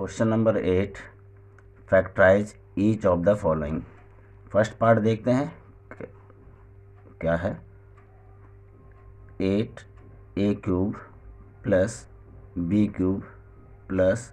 Question number 8, factorize each of the following. First part देखते हैं क्या है। 8a³ plus b³ plus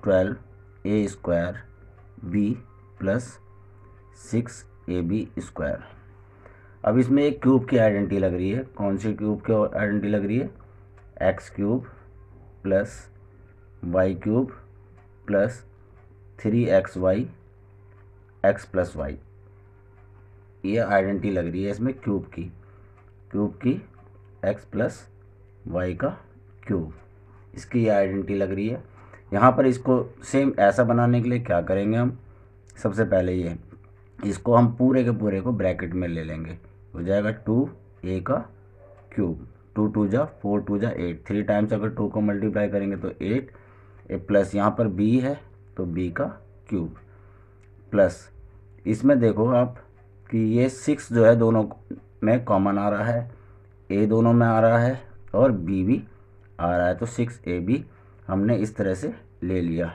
12a² b plus 6ab²। अब इसमें एक क्यूब की आइडेंटिटी लग रही है। कौन सी क्यूब की आइडेंटिटी लग रही है? x³ plus y³ plus 3xy x plus y. ये आइडेंटिटी लग रही है इसमें क्यूब की x प्लस वाई का क्यूब, इसकी ये आइडेंटिटी लग रही है। यहाँ पर इसको सेम ऐसा बनाने के लिए क्या करेंगे हम? सबसे पहले ये इसको हम पूरे के पूरे को ब्रैकेट में ले लेंगे। हो जाएगा 2a का क्यूब, 2 2 जा 4 2 जा 8, 3 टाइम्स अगर 2 को मल्टीप्लाई करेंगे तो 8 प्लस यहाँ पर b है तो b का क्यूब प्लस इसमें देखो आप कि ये 6 जो है दोनों में कॉमन आ रहा है, a दोनों में आ रहा है और b भी आ रहा है, तो 6ab हमने इस तरह से ले लिया।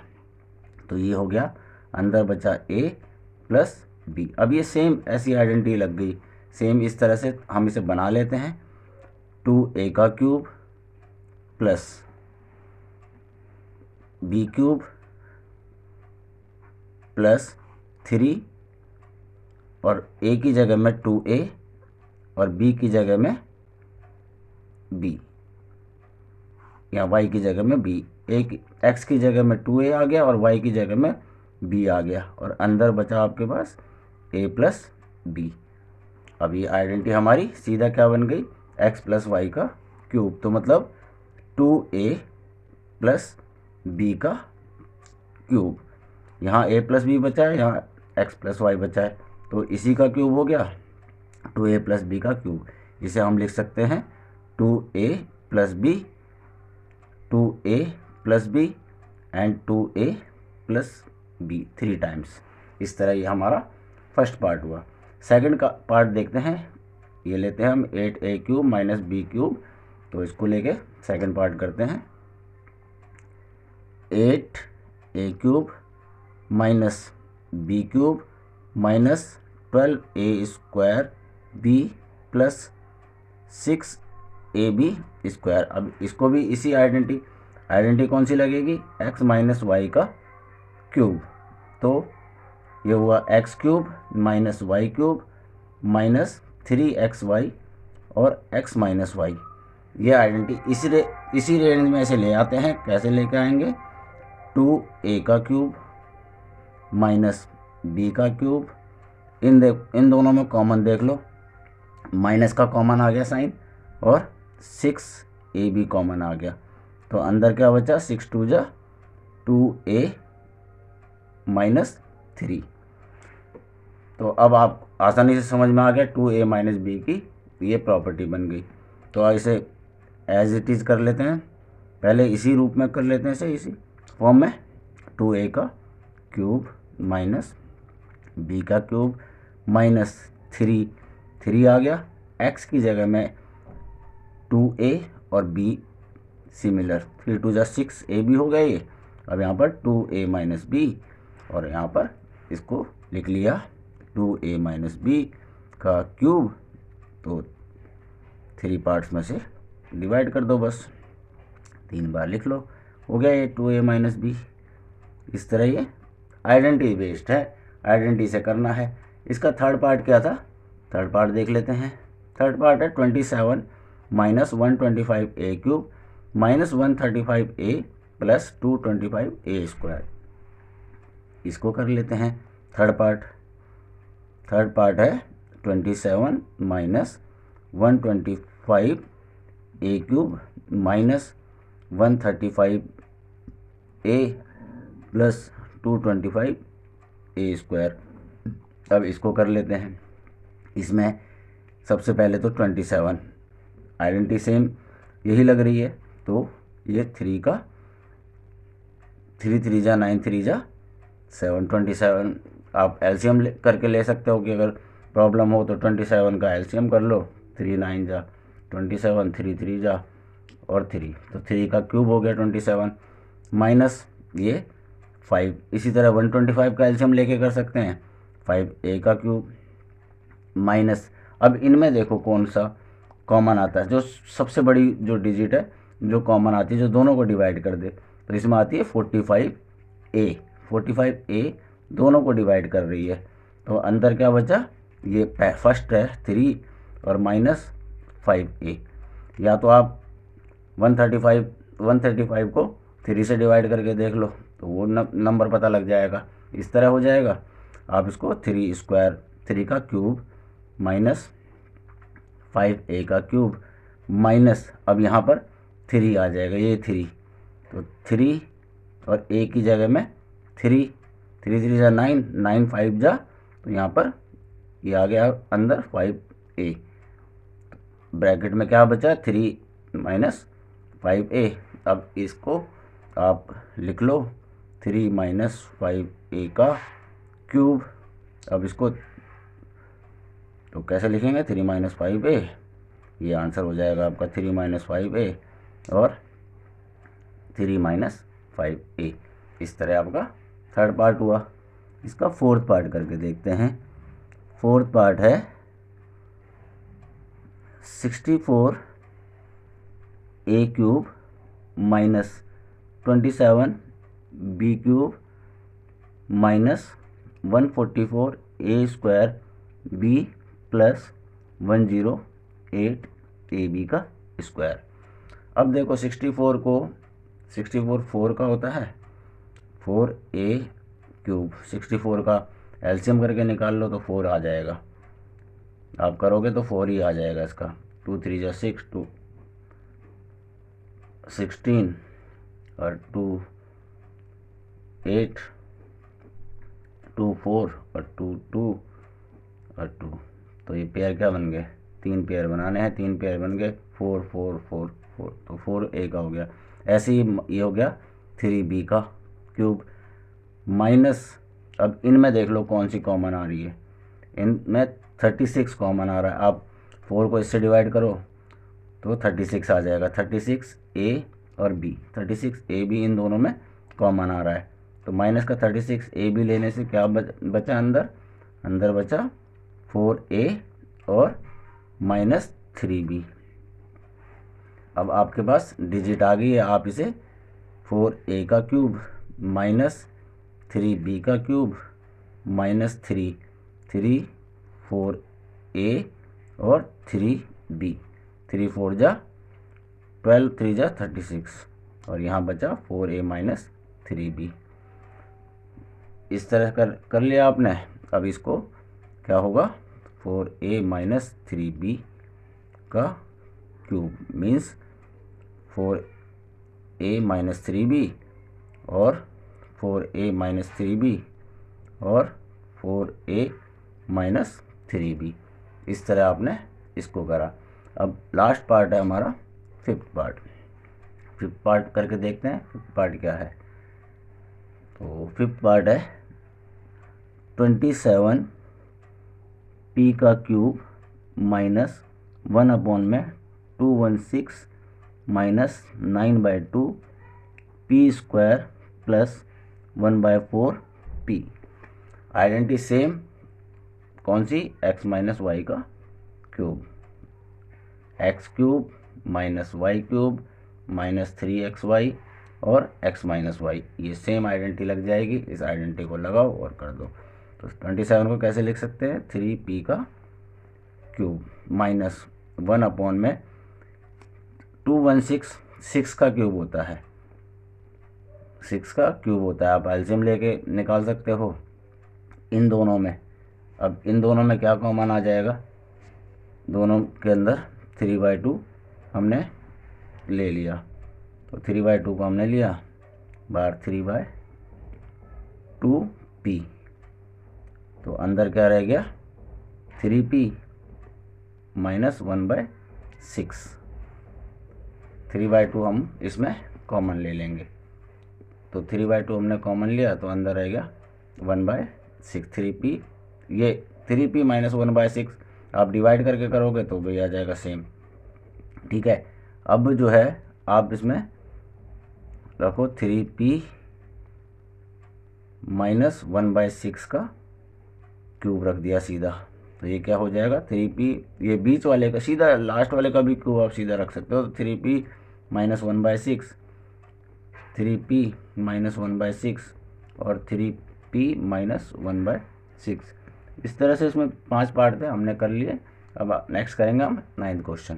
तो ये हो गया, अंदर बचा a प्लस b। अब ये सेम ऐसी आइडेंटिटी लग गई, सेम इस तरह से हम इसे बना लेते हैं। 2a का क्यूब प्लस b³ प्लस 3 और a की जगह में 2a और b की जगह में b या y की जगह में b। एक x की जगह में 2a आ गया और y की जगह में b आ गया और अंदर बचा आपके पास a प्लस b। अब ये आइडेंटिटी हमारी सीधा क्या बन गई? x प्लस वाई का क्यूब। तो मतलब 2a प्लस b का क्यूब। यहाँ a प्लस b बचा है, यहाँ x प्लस वाई बचा है, तो इसी का क्यूब हो गया 2a प्लस b का क्यूब। इसे हम लिख सकते हैं 2a plus b, 2a plus b and 2a plus b 3 times. इस तरह ये हमारा फर्स्ट पार्ट हुआ। सेकंड का पार्ट देखते हैं। ये लेते हैं हम 8a³ माइनस b³, तो इसको लेके सेकंड पार्ट करते हैं। 8a³ minus b³ minus 12a² b plus 6ab²। अब इसको भी इसी आइडेंटिटी कौन सी लगेगी? x माइनस वाई का क्यूब। तो ये हुआ x³ minus y³ minus 3xy और x माइनस वाई। ये आइडेंटिटी इसी रेंज में ऐसे ले आते हैं। कैसे लेके आएंगे? 2a का क्यूब माइनस b का क्यूब, इन दोनों में कॉमन देख लो, माइनस का कॉमन आ गया साइन और 6ab कॉमन आ गया, तो अंदर क्या बचा? 6 2 जा 2a माइनस 3। तो अब आप आसानी से समझ में आ गया 2a माइनस b की ये प्रॉपर्टी बन गई। तो इसे एज इट इज़ कर लेते हैं, पहले इसी रूप में कर लेते हैं, इसी फॉर्म में। 2a का क्यूब माइनस b का क्यूब माइनस 3 आ गया, x की जगह में 2a और b सिमिलर, 3 2 जा 6ab हो गया ये। अब यहाँ पर 2a माइनस b और यहाँ पर इसको लिख लिया 2a माइनस b का क्यूब। तो 3 पार्ट्स में से डिवाइड कर दो, बस 3 बार लिख लो, हो गया ये 2a माइनस b। इस तरह ये आइडेंटिटी बेस्ड है, आइडेंटिटी से करना है। इसका थर्ड पार्ट क्या था? थर्ड पार्ट देख लेते हैं। थर्ड पार्ट है 27 minus 125a³ minus 135a plus 225a²। इसको कर लेते हैं थर्ड पार्ट है 27 minus 125a³ minus 135a plus 225a²। अब इसको कर लेते हैं। इसमें सबसे पहले तो 27 आइडेंटिटी सेम यही लग रही है, तो ये 3 का 3 3 जा 9 3 जा 7, 27 आप एलसीएम करके ले सकते हो कि अगर प्रॉब्लम हो तो 27 का एलसीएम कर लो, 3 9 जा 27, 3 3 जा और 3, तो 3 का क्यूब हो गया 27 माइनस ये 5। इसी तरह 125 का एलसीएम लेके कर सकते हैं, 5a का क्यूब माइनस, अब इनमें देखो कौन सा कॉमन आता है, जो सबसे बड़ी जो डिजिट है जो कॉमन आती है, जो दोनों को डिवाइड कर दे, तो इसमें आती है 45a। 45a दोनों को डिवाइड कर रही है, तो अंदर क्या बचा, ये फर्स्ट है 3 और माइनस 5a। या तो आप 135 को 3 से डिवाइड करके देख लो, तो वो नंबर पता लग जाएगा। इस तरह हो जाएगा, आप इसको 3 स्क्वायर 3 का क्यूब माइनस 5a का क्यूब माइनस, अब यहाँ पर 3 आ जाएगा, ये 3, तो 3 और a की जगह में 3, 3 3 जा 9, 9 5 जा, तो यहाँ पर ये आ गया अंदर 5a। ब्रैकेट में क्या बचा, 3 माइनस 5a। अब इसको आप लिख लो 3 माइनस 5a का क्यूब। अब इसको तो कैसे लिखेंगे, 3 माइनस 5a, ये आंसर हो जाएगा आपका 3 माइनस 5a और 3 माइनस 5a। इस तरह आपका थर्ड पार्ट हुआ। इसका फोर्थ पार्ट करके देखते हैं। फोर्थ पार्ट है 64a cube minus 27b cube minus 144a square b plus 108ab का स्क्वायर। अब देखो 64 को 64 4 का होता है, 4a क्यूब, 64 का एलसीएम करके निकाल लो तो 4 आ जाएगा, आप करोगे तो 4 ही आ जाएगा इसका। 2 3 जा 6, 2 16 और 2 8, 2 4 और 2 2 और 2, तो ये पेयर क्या बन गए, 3 पेयर बनाने हैं, 3 पेयर बन गए 4 4 4 4, तो 4a का हो गया। ऐसे ही ये हो गया 3b का क्यूब माइनस, अब इनमें देख लो कौन सी कॉमन आ रही है, इनमें 36 कॉमन आ रहा है। आप 4 को इससे डिवाइड करो तो 36 आ जाएगा, 36a और b, 36a भी इन दोनों में कॉमन आ रहा है, तो माइनस का 36a भी लेने से क्या बचा, अंदर बचा 4a और माइनस 3b। अब आपके पास डिजिट आ गई है, आप इसे 4a का क्यूब माइनस 3b का क्यूब माइनस 3 4a और 3b, 3 4 जा 12, 3 जा 36 और यहाँ बचा 4a माइनस 3b। इस तरह कर लिया आपने। अब इसको क्या होगा, 4a माइनस 3b का cube means 4a minus 3b और 4a माइनस 3b और 4a माइनस 3b। इस तरह आपने इसको करा। अब लास्ट पार्ट है हमारा फिफ्थ पार्ट। फिफ्थ पार्ट करके देखते हैं फिफ्थ पार्ट क्या है। तो फिफ्थ पार्ट है 27 p का क्यूब माइनस 1 में 216 minus 9/2 p square plus 1/4 p। Identity same, कौन सी, x माइनस वाई का क्यूब, x cube minus y cube minus 3xy और x माइनस वाई, ये सेम आइडेंटिटी लग जाएगी। इस आइडेंटिटी को लगाओ और कर दो। तो 27 को कैसे लिख सकते हैं, 3p का क्यूब माइनस 1 में 216, 6 का क्यूब होता है, 6 का क्यूब होता है। आप एलसीएम लेके निकाल सकते हो इन दोनों में। अब इन दोनों में क्या कॉमन आ जाएगा, दोनों के अंदर 3/2 हमने ले लिया, तो 3/2 को हमने लिया बाहर 3/2p, तो अंदर क्या रह गया 3p माइनस 1/6। 3/2 हम इसमें कॉमन ले लेंगे, तो 3/2 हमने कॉमन लिया तो अंदर रह गया 1/6। 3p, ये 3p माइनस 1/6 आप डिवाइड करके करोगे तो भी आ जाएगा सेम। ठीक है, अब जो है आप इसमें रखो 3p -1/6 का क्यूब रख दिया सीधा, तो ये क्या हो जाएगा 3p, ये बीच वाले का सीधा, लास्ट वाले का भी क्यूब आप सीधा रख सकते हो, तो 3p -1/6, 3p -1/6 और 3p -1/6। इस तरह से इसमें 5 पार्ट थे, हमने कर लिए। अब नेक्स्ट करेंगे हम 9th क्वेश्चन।